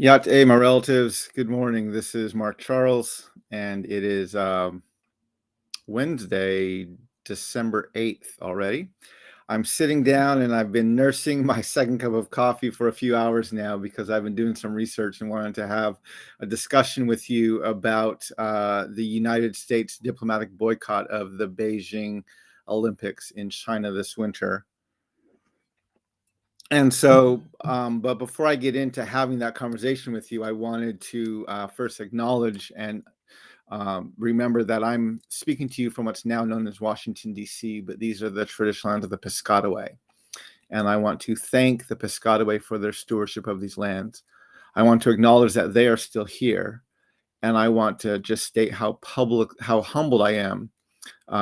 Yat my relatives. Good morning. This is Mark Charles, and it is Wednesday, December 8th already. I'm sitting down and I've been nursing my second cup of coffee for a few hours now because I've been doing some research and wanted to have a discussion with you about the United States diplomatic boycott of the Beijing Olympics in China this winter. And so, but before I get into having that conversation with you, I wanted to first acknowledge and remember that I'm speaking to you from what's now known as Washington, D.C., but these are the traditional lands of the Piscataway. And I want to thank the Piscataway for their stewardship of these lands. I want to acknowledge that they are still here. And I want to just state how humbled I am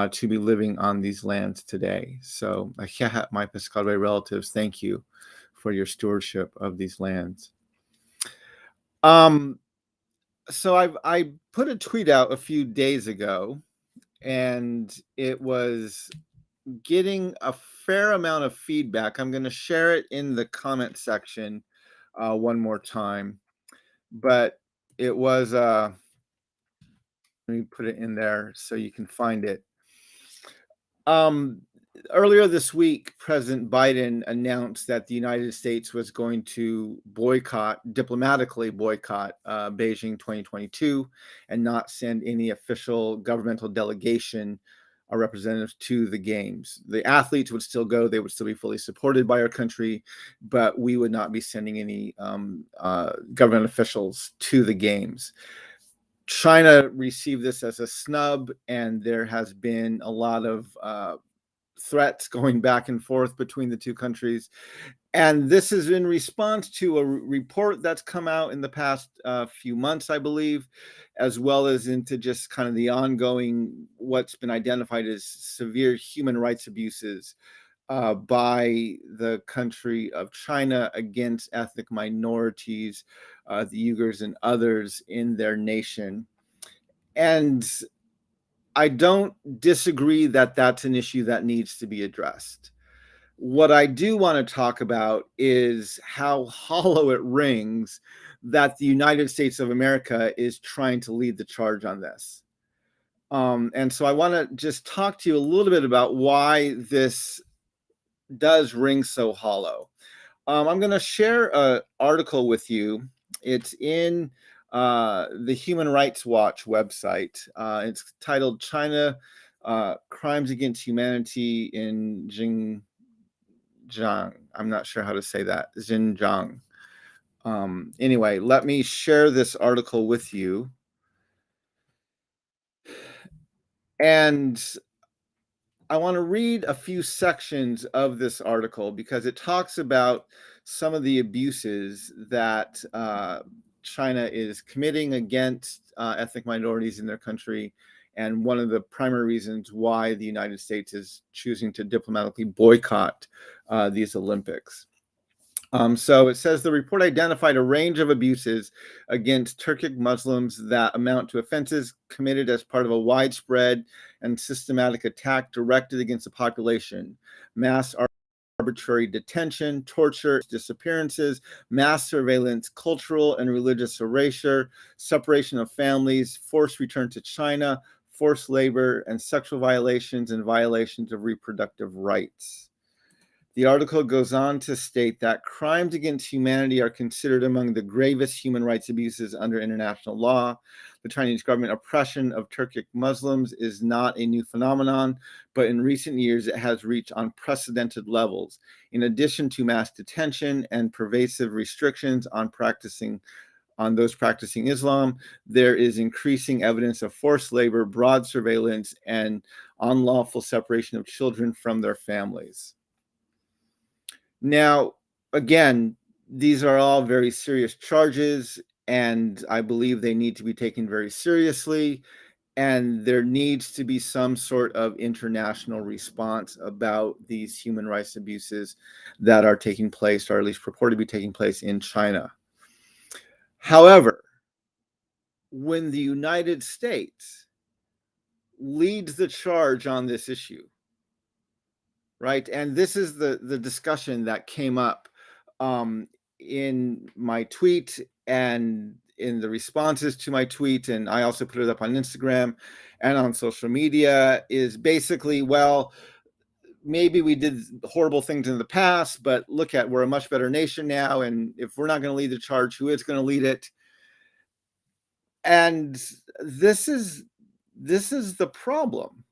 to be living on these lands today. So, my Piscataway relatives, thank you for your stewardship of these lands. So I put a tweet out a few days ago, and it was getting a fair amount of feedback. I'm going to share it in the comment section one more time, but it was let me put it in there so you can find it. Earlier this week, President Biden announced that the United States was going to diplomatically boycott Beijing 2022 and not send any official governmental delegation or representatives to the games. The athletes would still go, they would still be fully supported by our country, but we would not be sending any government officials to the games. China received this as a snub, and there has been a lot of threats going back and forth between the two countries. And this is in response to a report that's come out in the past few months, I believe, as well as into just kind of the ongoing, what's been identified as severe human rights abuses by the country of China against ethnic minorities, the Uyghurs and others in their nation. And I don't disagree that that's an issue that needs to be addressed. What I do want to talk about is how hollow it rings that the United States of America is trying to lead the charge on this. And so I want to just talk to you a little bit about why this does ring so hollow. I'm going to share an article with you. It's in the Human Rights Watch website. It's titled China Crimes Against Humanity in Xinjiang. I'm not sure how to say that. Xinjiang. Anyway, let me share this article with you. And I want to read a few sections of this article because it talks about some of the abuses that China is committing against ethnic minorities in their country, and one of the primary reasons why the United States is choosing to diplomatically boycott these Olympics. So it says the report identified a range of abuses against Turkic Muslims that amount to offenses committed as part of a widespread and systematic attack directed against the population, mass arbitrary detention, torture, disappearances, mass surveillance, cultural and religious erasure, separation of families, forced return to China, forced labor, and sexual violations and violations of reproductive rights. The article goes on to state that crimes against humanity are considered among the gravest human rights abuses under international law. The Chinese government oppression of Turkic Muslims is not a new phenomenon, but in recent years it has reached unprecedented levels. In addition to mass detention and pervasive restrictions on those practicing Islam, there is increasing evidence of forced labor, broad surveillance, and unlawful separation of children from their families. Now, again, these are all very serious charges, and I believe they need to be taken very seriously, and there needs to be some sort of international response about these human rights abuses that are taking place, or at least purported to be taking place in China. However, when the United States leads the charge on this issue, right? And this is the discussion that came up in my tweet and in the responses to my tweet, and I also put it up on Instagram and on social media, is basically, well, maybe we did horrible things in the past, but look at, we're a much better nation now, and if we're not going to lead the charge, who is going to lead it? And this is the problem,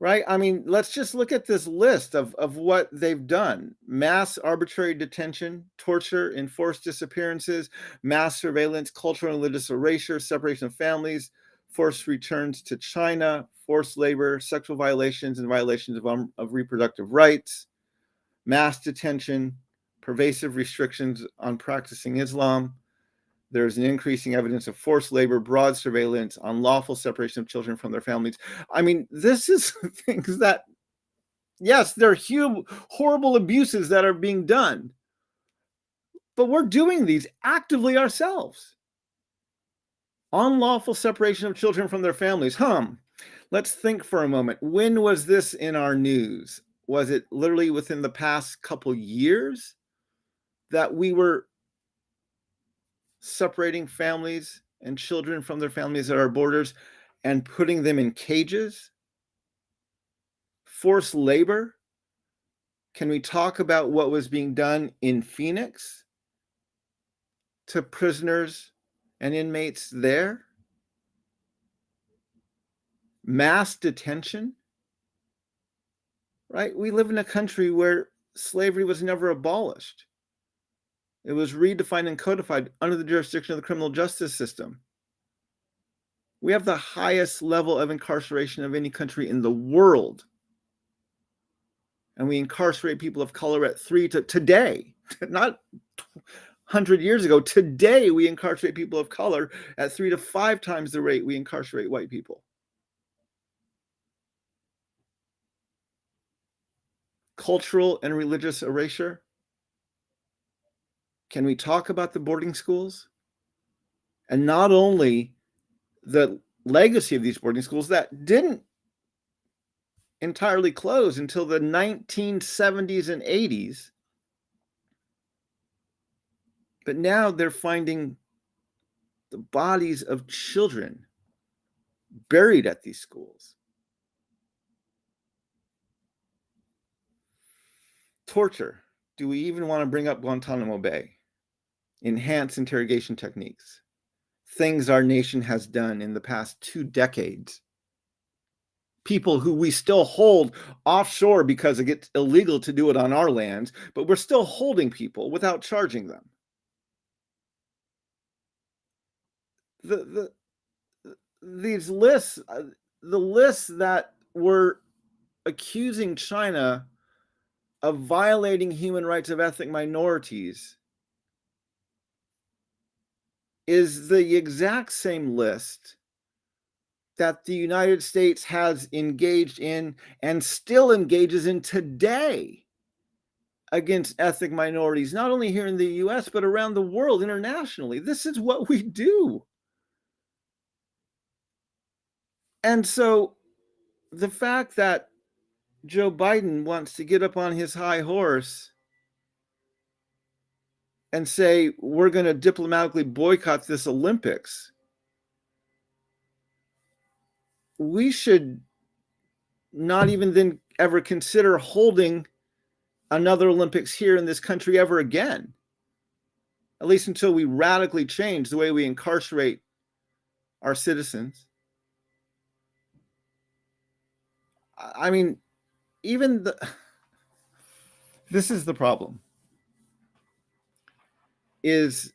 right? I mean, let's just look at this list of what they've done: mass arbitrary detention, torture, enforced disappearances, mass surveillance, cultural and religious erasure, separation of families, forced returns to China, forced labor, sexual violations and violations of reproductive rights, mass detention, pervasive restrictions on practicing Islam. There's an increasing evidence of forced labor, broad surveillance, unlawful separation of children from their families. I mean, this is things that, yes, they're horrible abuses that are being done, but we're doing these actively ourselves. Unlawful separation of children from their families. Let's think for a moment. When was this in our news? Was it literally within the past couple years that we were separating families and children from their families at our borders and putting them in cages? Forced labor? Can we talk about what was being done in Phoenix to prisoners and inmates there? Mass detention, right? We live in a country where slavery was never abolished. It was redefined and codified under the jurisdiction of the criminal justice system. We have the highest level of incarceration of any country in the world. And we incarcerate people of color at today, not 100 years ago. Today, we incarcerate people of color at 3 to 5 times the rate we incarcerate white people. Cultural and religious erasure. Can we talk about the boarding schools? And not only the legacy of these boarding schools that didn't entirely close until the 1970s and 80s, but now they're finding the bodies of children buried at these schools. Torture. Do we even want to bring up Guantanamo Bay? Enhanced interrogation techniques. Things our nation has done in the past 2 decades. People who we still hold offshore because it gets illegal to do it on our lands, but we're still holding people without charging them. These lists, the lists that were accusing China of violating human rights of ethnic minorities is the exact same list that the United States has engaged in and still engages in today against ethnic minorities, not only here in the US, but around the world, internationally. This is what we do. And so the fact that Joe Biden wants to get up on his high horse and say, we're going to diplomatically boycott this Olympics, we should not even then ever consider holding another Olympics here in this country ever again, at least until we radically change the way we incarcerate our citizens. I mean, this is the problem, is,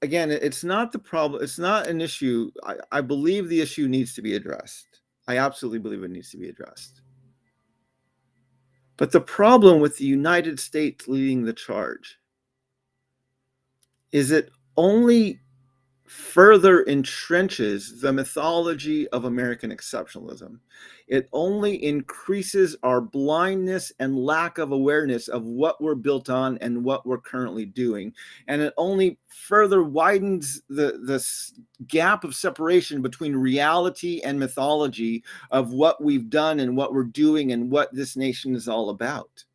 again, it's not the problem. It's not an issue. I believe the issue needs to be addressed. I absolutely believe it needs to be addressed. But the problem with the United States leading the charge is it only further entrenches the mythology of American exceptionalism. It only increases our blindness and lack of awareness of what we're built on and what we're currently doing. And it only further widens the gap of separation between reality and mythology of what we've done and what we're doing and what this nation is all about.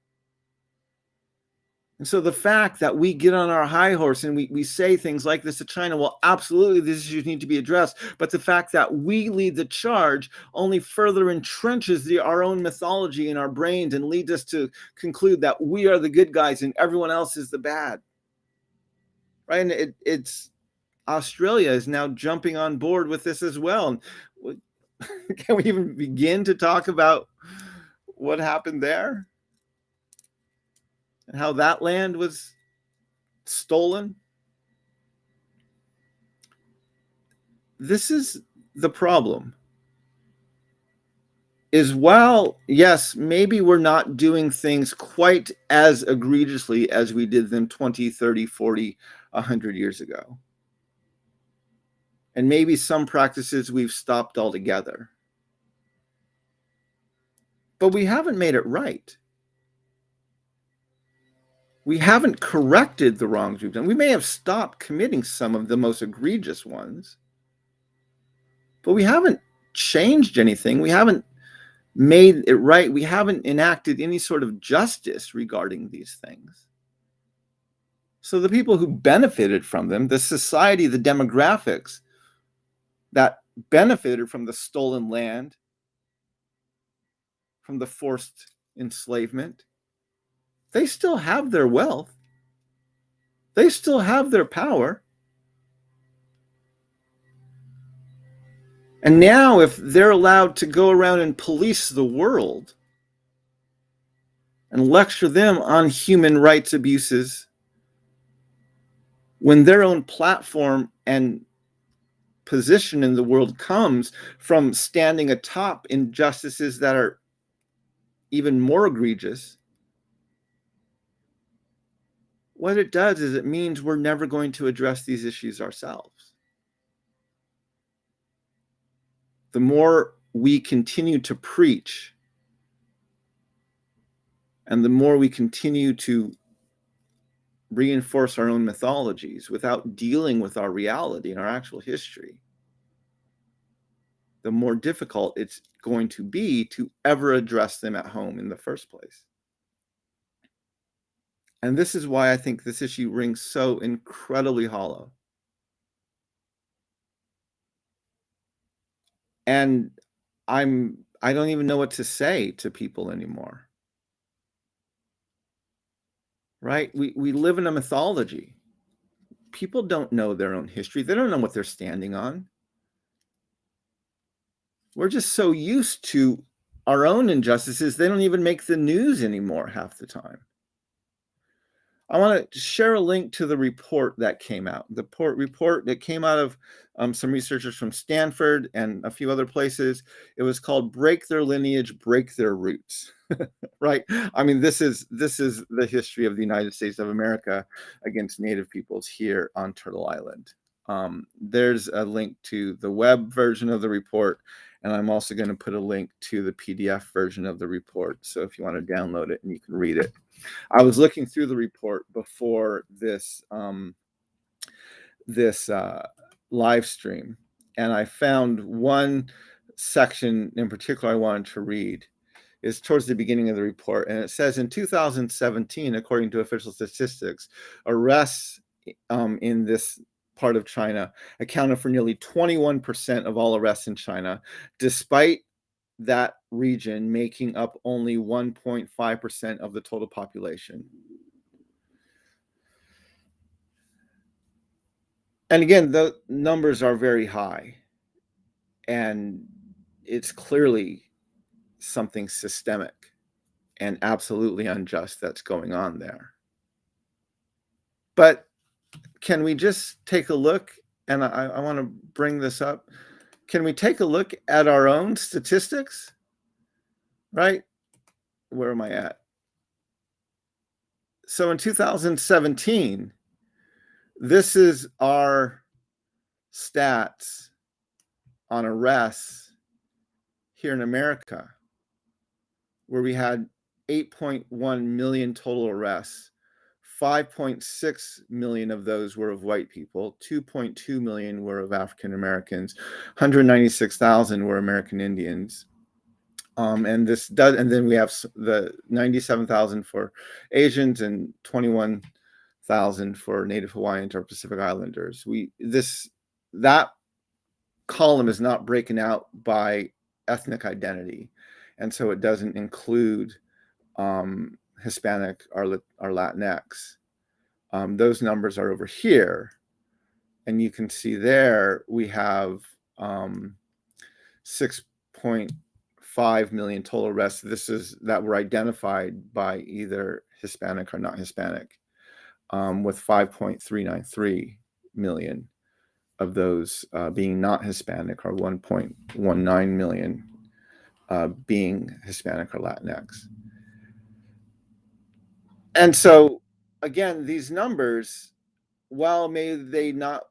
And so the fact that we get on our high horse and we say things like this to China, well, absolutely, these issues need to be addressed. But the fact that we lead the charge only further entrenches our own mythology in our brains and leads us to conclude that we are the good guys and everyone else is the bad. Right? And it's Australia is now jumping on board with this as well. Can we even begin to talk about what happened there and how that land was stolen? This is the problem. Is while, yes, maybe we're not doing things quite as egregiously as we did them 20, 30, 40, 100 years ago. And maybe some practices we've stopped altogether. But we haven't made it right. We haven't corrected the wrongs we've done. We may have stopped committing some of the most egregious ones, but we haven't changed anything. We haven't made it right. We haven't enacted any sort of justice regarding these things. So the people who benefited from them, the society, the demographics that benefited from the stolen land, from the forced enslavement, they still have their wealth. They still have their power. And now, if they're allowed to go around and police the world and lecture them on human rights abuses, when their own platform and position in the world comes from standing atop injustices that are even more egregious, what it does is it means we're never going to address these issues ourselves. The more we continue to preach and the more we continue to reinforce our own mythologies without dealing with our reality and our actual history, the more difficult it's going to be to ever address them at home in the first place. And this is why I think this issue rings so incredibly hollow. And I don't even know what to say to people anymore. Right? We live in a mythology. People don't know their own history. They don't know what they're standing on. We're just so used to our own injustices, they don't even make the news anymore half the time. I want to share a link to the report that came out. The report that came out of some researchers from Stanford and a few other places. It was called "Break Their Lineage, Break Their Roots." Right? I mean, this is the history of the United States of America against Native peoples here on Turtle Island. There's a link to the web version of the report, and I'm also going to put a link to the PDF version of the report. So if you want to download it and you can read it. I was looking through the report before this live stream, and I found one section in particular I wanted to read. Is towards the beginning of the report, and it says in 2017, according to official statistics, arrests in this part of China accounted for nearly 21% of all arrests in China, despite that region making up only 1.5% of the total population. And again, the numbers are very high, and it's clearly something systemic and absolutely unjust that's going on there. But can we just take a look, and I want to bring this up, can we take a look at our own statistics, right? Where am I at? So in 2017, this is our stats on arrests here in America, where we had 8.1 million total arrests. 5.6 million of those were of white people, 2.2 million were of African Americans, 196,000 were American Indians, And this does, and then we have the 97,000 for Asians and 21,000 for Native Hawaiians or Pacific Islanders. That column is not breaking out by ethnic identity, and so it doesn't include Hispanic or Latinx. Those numbers are over here, and you can see there we have 6.5 million total arrests. This is that were identified by either Hispanic or not Hispanic, with 5.393 million of those being not Hispanic, or 1.19 million being Hispanic or Latinx. And so, again, these numbers, while they may not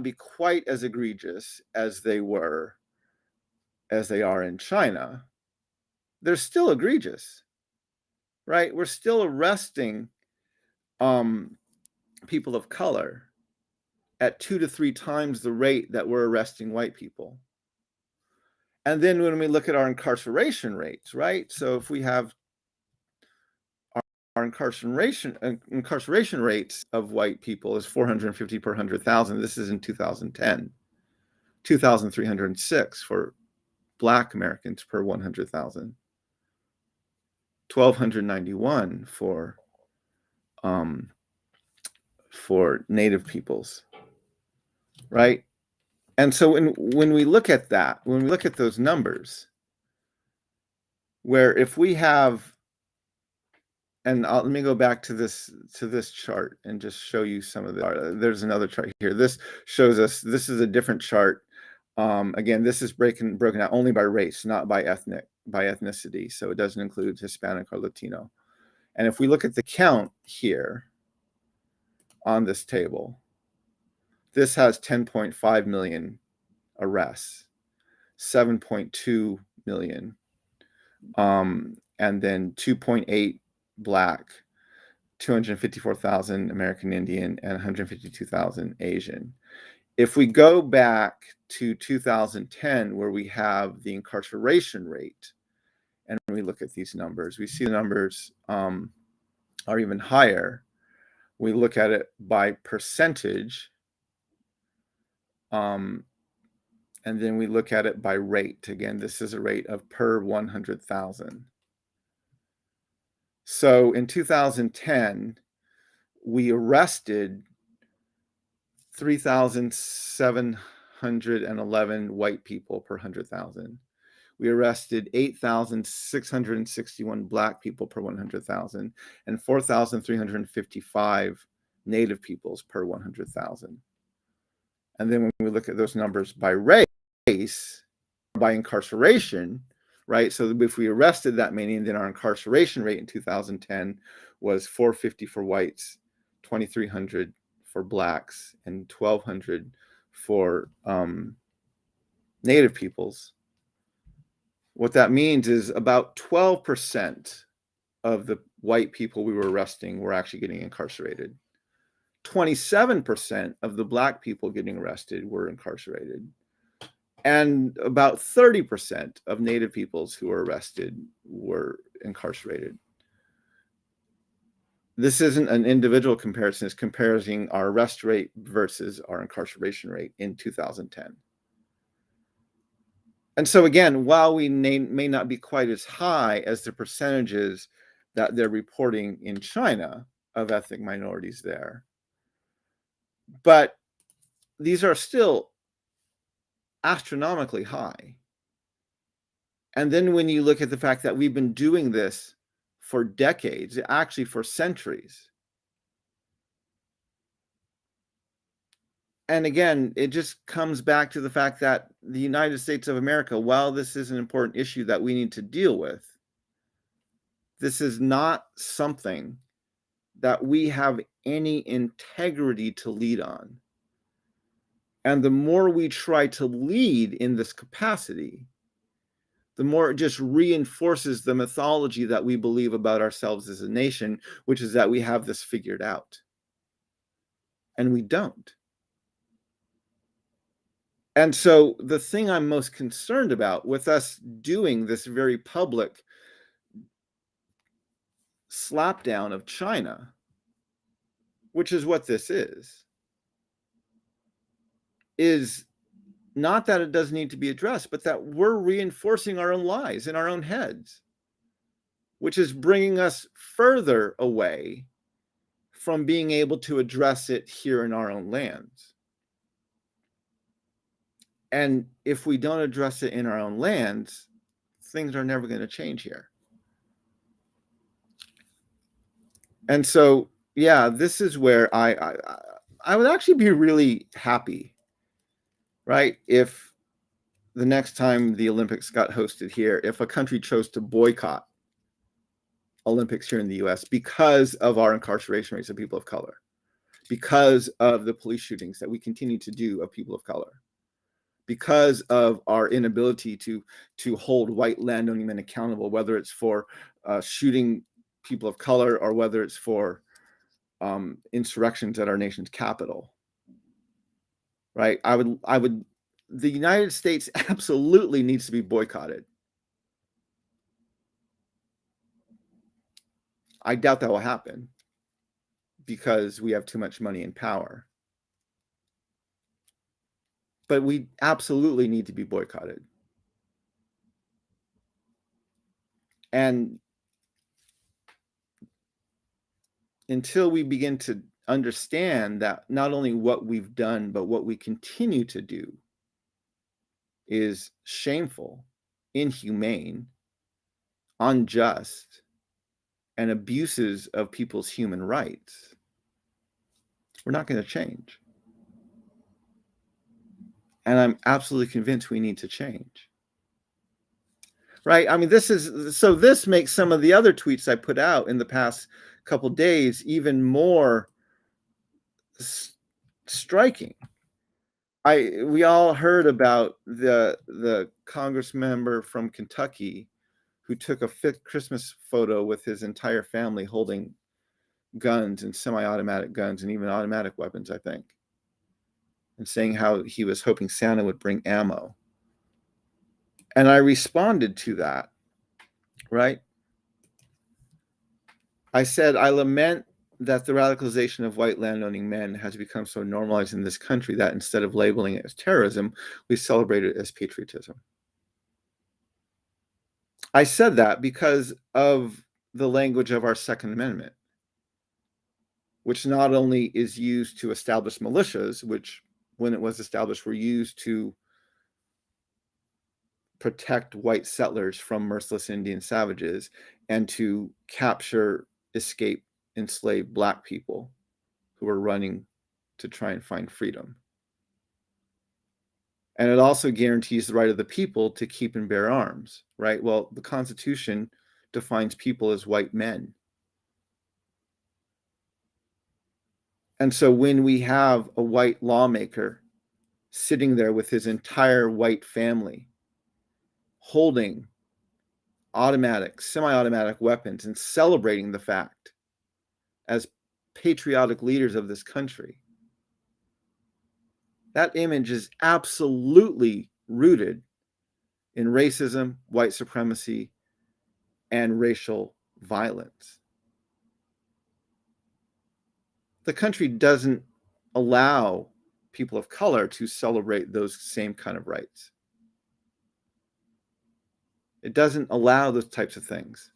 be quite as egregious as they are in China, they're still egregious, right? We're still arresting people of color at 2 to 3 times the rate that we're arresting white people. And then when we look at our incarceration rates, right? So if we have our incarceration rates of white people is 450 per 100,000. This is in 2010. 2,306 for Black Americans per 100,000. 1,291 for Native peoples, right? And so when we look at that, when we look at those numbers, where if we have, and let me go back to this chart and just show you some of the. There's another chart here. This shows us. This is a different chart. Again, this is broken out only by race, not by ethnicity. So it doesn't include Hispanic or Latino. And if we look at the count here on this table, this has 10.5 million arrests, 7.2 million, and then 2.8 Black, 254,000 American Indian, and 152,000 Asian. If we go back to 2010, where we have the incarceration rate, and we look at these numbers, we see the numbers are even higher. We look at it by percentage, and then we look at it by rate. Again, this is a rate of per 100,000. So in 2010, we arrested 3,711 white people per 100,000. We arrested 8,661 Black people per 100,000, and 4,355 Native peoples per 100,000. And then when we look at those numbers by race, by incarceration, right? So if we arrested that many, then our incarceration rate in 2010 was 450 for whites, 2,300 for Blacks, and 1,200 for Native peoples. What that means is about 12% of the white people we were arresting were actually getting incarcerated. 27% of the Black people getting arrested were incarcerated. And about 30% of Native peoples who were arrested were incarcerated. This isn't an individual comparison, it's comparing our arrest rate versus our incarceration rate in 2010. And so again, while we may not be quite as high as the percentages that they're reporting in China of ethnic minorities there, but these are still astronomically high. And then when you look at the fact that we've been doing this for decades, actually for centuries. And again, it just comes back to the fact that the United States of America, while this is an important issue that we need to deal with, this is not something that we have any integrity to lead on. And the more we try to lead in this capacity, the more it just reinforces the mythology that we believe about ourselves as a nation, which is that we have this figured out. And we don't. And so the thing I'm most concerned about with us doing this very public slapdown of China, which is what this is not that it doesn't need to be addressed, but that we're reinforcing our own lies in our own heads, which is bringing us further away from being able to address it here in our own lands. And if we don't address it in our own lands, things are never going to change here. And so, yeah, this is where I would actually be really happy, right, if the next time the Olympics got hosted here, if a country chose to boycott Olympics here in the US because of our incarceration rates of people of color, because of the police shootings that we continue to do of people of color, because of our inability to hold white landowning men accountable, whether it's for shooting people of color or whether it's for insurrections at our nation's capital, right? The United States absolutely needs to be boycotted. I doubt that will happen because we have too much money and power. But we absolutely need to be boycotted. And until we begin to understand that not only what we've done, but what we continue to do is shameful, inhumane, unjust, and abuses of people's human rights, we're not going to change. And I'm absolutely convinced we need to change. Right? I mean, this makes some of the other tweets I put out in the past couple days even more striking. We all heard about the Congress member from Kentucky who took a fifth Christmas photo with his entire family holding guns and semi-automatic guns and even automatic weapons, I think, and saying how he was hoping Santa would bring ammo. And I responded to that, right? I said, I lament that the radicalization of white landowning men has become so normalized in this country that instead of labeling it as terrorism, we celebrate it as patriotism. I said that because of the language of our Second Amendment, which not only is used to establish militias, which when it was established were used to protect white settlers from merciless Indian savages and to capture, escape, enslaved Black people who were running to try and find freedom. And it also guarantees the right of the people to keep and bear arms, right? Well, the Constitution defines people as white men. And so when we have a white lawmaker sitting there with his entire white family holding automatic, semi-automatic weapons and celebrating the fact as patriotic leaders of this country, that image is absolutely rooted in racism, white supremacy, and racial violence. The country doesn't allow people of color to celebrate those same kind of rights. It doesn't allow those types of things.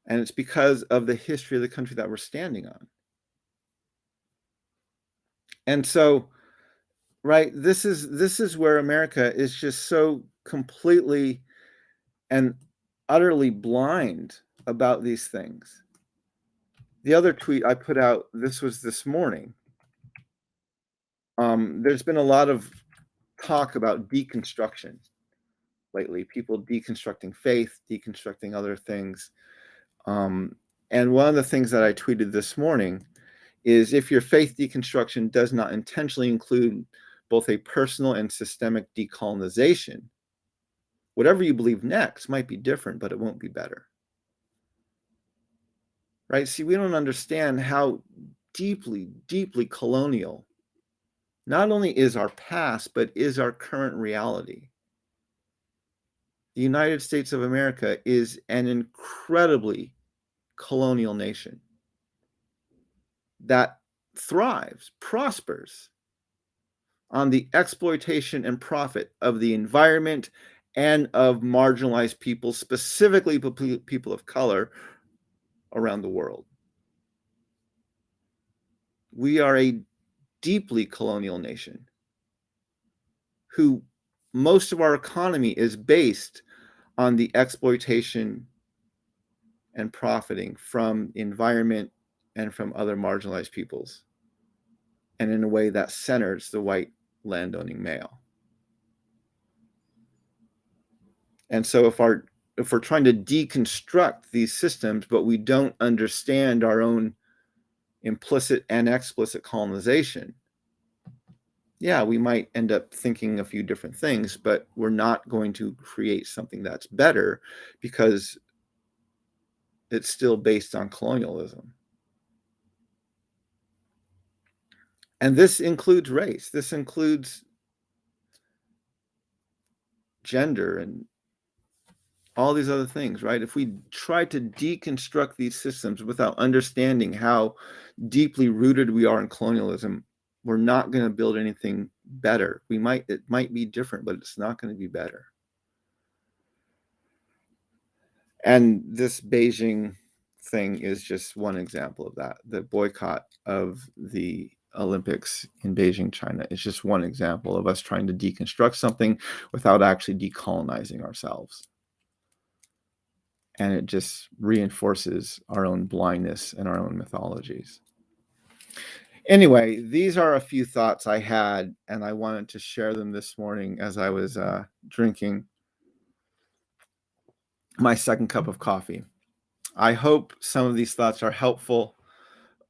And it's because of the history of the country that we're standing on. And so, right, this is where America is just so completely and utterly blind about these things. The other tweet I put out, this was this morning. There's been a lot of talk about deconstruction lately, people deconstructing faith, deconstructing other things. And one of the things that I tweeted this morning is if your faith deconstruction does not intentionally include both a personal and systemic decolonization, whatever you believe next might be different, but it won't be better. Right? See, we don't understand how deeply, deeply colonial not only is our past, but is our current reality. The United States of America is an incredibly colonial nation that thrives, prospers on the exploitation and profit of the environment and of marginalized people, specifically people of color around the world. We are a deeply colonial nation who most of our economy is based on the exploitation and profiting from environment and from other marginalized peoples, and in a way that centers the white landowning male. And so if we're trying to deconstruct these systems, but we don't understand our own implicit and explicit colonization, yeah, we might end up thinking a few different things, but we're not going to create something that's better because it's still based on colonialism. And this includes race. This includes gender and all these other things, right? If we try to deconstruct these systems without understanding how deeply rooted we are in colonialism, we're not going to build anything better. It might be different, but it's not going to be better. And this Beijing thing is just one example of that. The boycott of the Olympics in Beijing, China is just one example of us trying to deconstruct something without actually decolonizing ourselves. And it just reinforces our own blindness and our own mythologies. Anyway, these are a few thoughts I had, and I wanted to share them this morning as I was drinking my second cup of coffee. I hope some of these thoughts are helpful,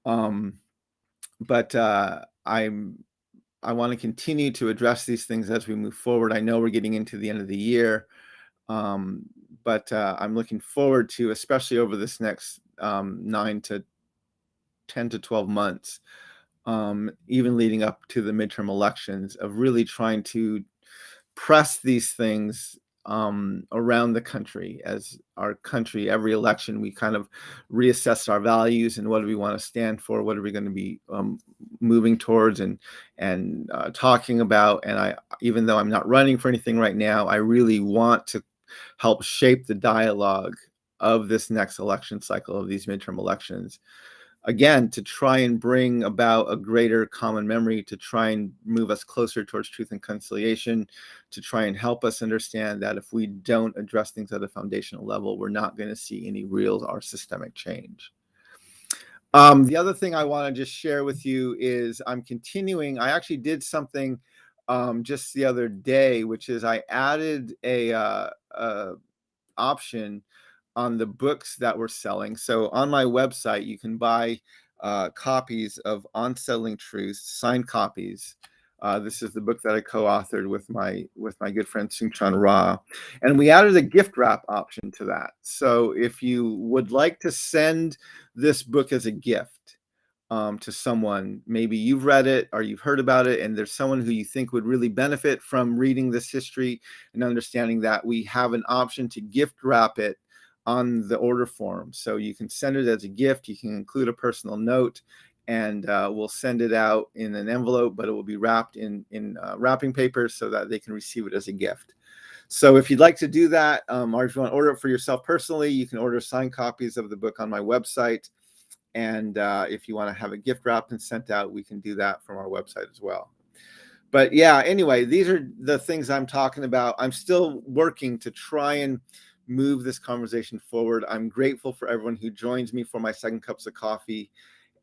but I want to continue to address these things as we move forward. I know we're getting into the end of the year, but I'm looking forward to, especially over this next 9 to 10 to 12 months, even leading up to the midterm elections, of really trying to press these things around the country. As our country, every election, we kind of reassess our values and what do we want to stand for, what are we going to be moving towards and talking about. And even though I'm not running for anything right now, I really want to help shape the dialogue of this next election cycle, of these midterm elections, again, to try and bring about a greater common memory, to try and move us closer towards truth and conciliation, to try and help us understand that if we don't address things at a foundational level, we're not going to see any real or systemic change. The other thing I want to just share with you is I'm continuing. I actually did something just the other day, which is I added a option on the books that we're selling. So on my website, you can buy copies of Unsettling Truths, signed copies. This is the book that I co-authored with my good friend Xinjiang Ra, and we added a gift wrap option to that. So if you would like to send this book as a gift to someone, maybe you've read it or you've heard about it, and there's someone who you think would really benefit from reading this history and understanding that, we have an option to gift wrap it on the order form. So you can send it as a gift. You can include a personal note, and we'll send it out in an envelope, but it will be wrapped in wrapping paper so that they can receive it as a gift. So if you'd like to do that, or if you want to order it for yourself personally, you can order signed copies of the book on my website. And if you want to have a gift wrapped and sent out, we can do that from our website as well. But yeah, anyway, these are the things I'm talking about. I'm still working to try and move this conversation forward. I'm grateful for everyone who joins me for my second cups of coffee,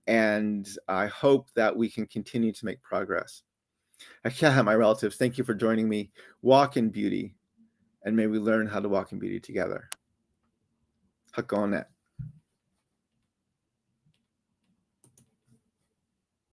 and I hope that we can continue to make progress. My relatives, thank you for joining me. Walk in beauty, and may we learn how to walk in beauty together. Hakonet.